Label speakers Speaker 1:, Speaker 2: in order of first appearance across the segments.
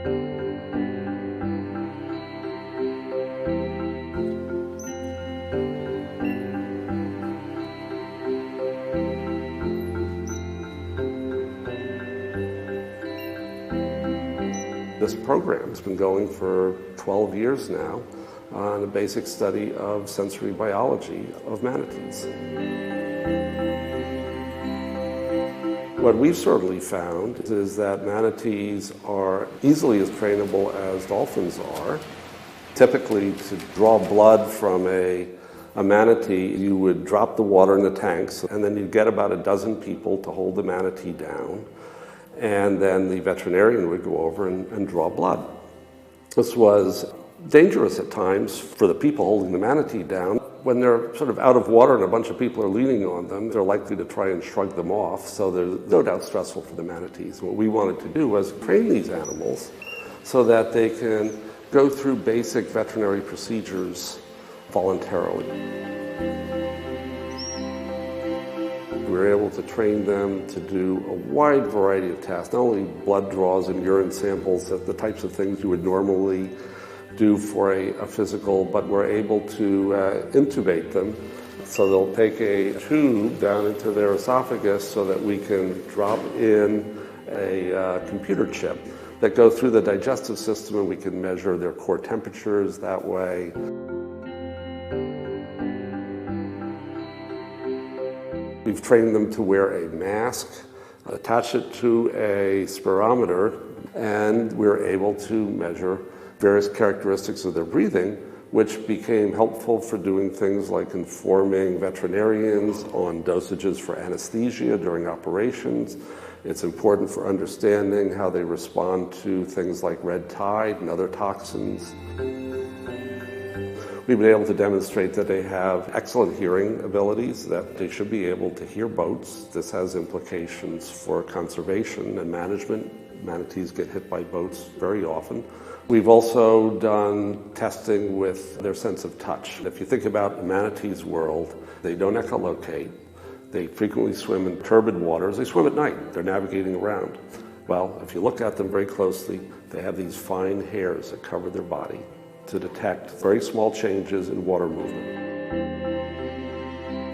Speaker 1: This program's been going for 12 years now on a basic study of sensory biology of manatees. What we've certainly found is that manatees are easily as trainable as dolphins are. Typically, to draw blood from a manatee, you would drop the water in the tanks, and then you'd get about a dozen people to hold the manatee down. And then the veterinarian would go over and draw blood. This was dangerous at times for the people holding the manatee down. When they're sort of out of water and a bunch of people are leaning on them, they're likely to try and shrug them off, so they're no doubt stressful for the manatees. What we wanted to do was train these animals so that they can go through basic veterinary procedures voluntarily. We were able to train them to do a wide variety of tasks, not only blood draws and urine samples, the types of things you would normally do for a physical, but we're able to intubate them. So they'll take a tube down into their esophagus so that we can drop in a computer chip that goes through the digestive system, and we can measure their core temperatures that way. We've trained them to wear a mask, attach it to a spirometer, and we're able to measure various characteristics of their breathing, which became helpful for doing things like informing veterinarians on dosages for anesthesia during operations. It's important for understanding how they respond to things like red tide and other toxins. We've been able to demonstrate that they have excellent hearing abilities, that they should be able to hear boats. This has implications for conservation and management. Manatees get hit by boats very often. We've also done testing with their sense of touch. If you think about a manatee's world, they don't echolocate. They frequently swim in turbid waters. They swim at night. They're navigating around. Well, if you look at them very closely, they have these fine hairs that cover their body to detect very small changes in water movement.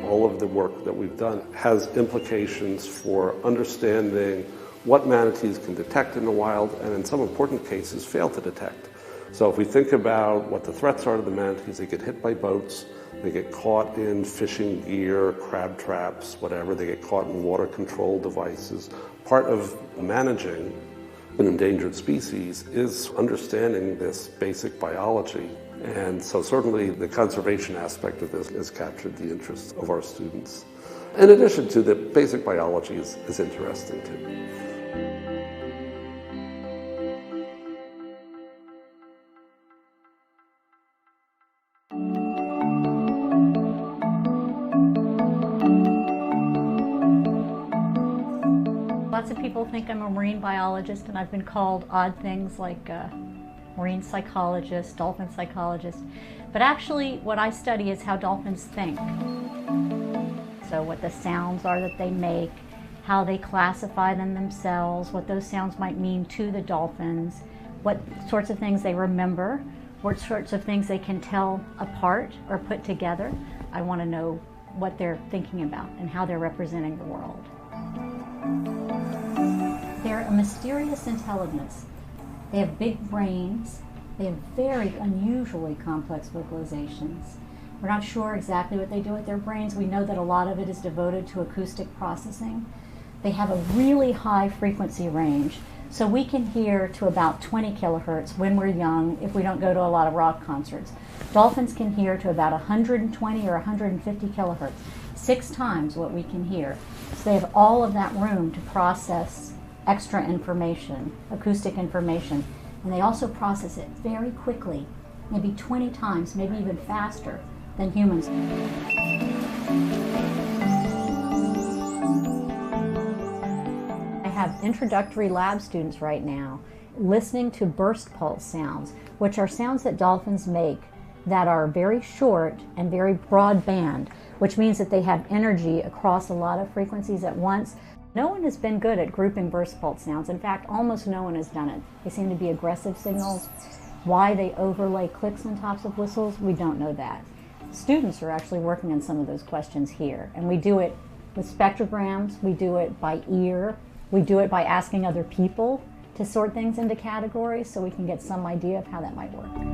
Speaker 1: All of the work that we've done has implications for understanding what manatees can detect in the wild, and in some important cases fail to detect. So if we think about what the threats are to the manatees, they get hit by boats, they get caught in fishing gear, crab traps, whatever, they get caught in water control devices. Part of managing an endangered species is understanding this basic biology. And so certainly the conservation aspect of this has captured the interest of our students. In addition to the basic biology is interesting too.
Speaker 2: Lots of people think I'm a marine biologist, and I've been called odd things like marine psychologist, dolphin psychologist. But actually what I study is how dolphins think. So what the sounds are that they make, how they classify them themselves, what those sounds might mean to the dolphins, what sorts of things they remember, what sorts of things they can tell apart or put together. I want to know what they're thinking about and how they're representing the world. They're a mysterious intelligence. They have big brains. They have very unusually complex vocalizations. We're not sure exactly what they do with their brains. We know that a lot of it is devoted to acoustic processing. They have a really high frequency range. So we can hear to about 20 kilohertz when we're young if we don't go to a lot of rock concerts. Dolphins can hear to about 120 or 150 kilohertz, 6 times what we can hear. So they have all of that room to process extra information, acoustic information, and they also process it very quickly, maybe 20 times, maybe even faster than humans. I have introductory lab students right now listening to burst pulse sounds, which are sounds that dolphins make that are very short and very broad band, which means that they have energy across a lot of frequencies at once. No one has been good at grouping burst pulse sounds. In fact, almost no one has done it. They seem to be aggressive signals. Why they overlay clicks on tops of whistles, we don't know that. Students are actually working on some of those questions here, and we do it with spectrograms, we do it by ear, we do it by asking other people to sort things into categories so we can get some idea of how that might work.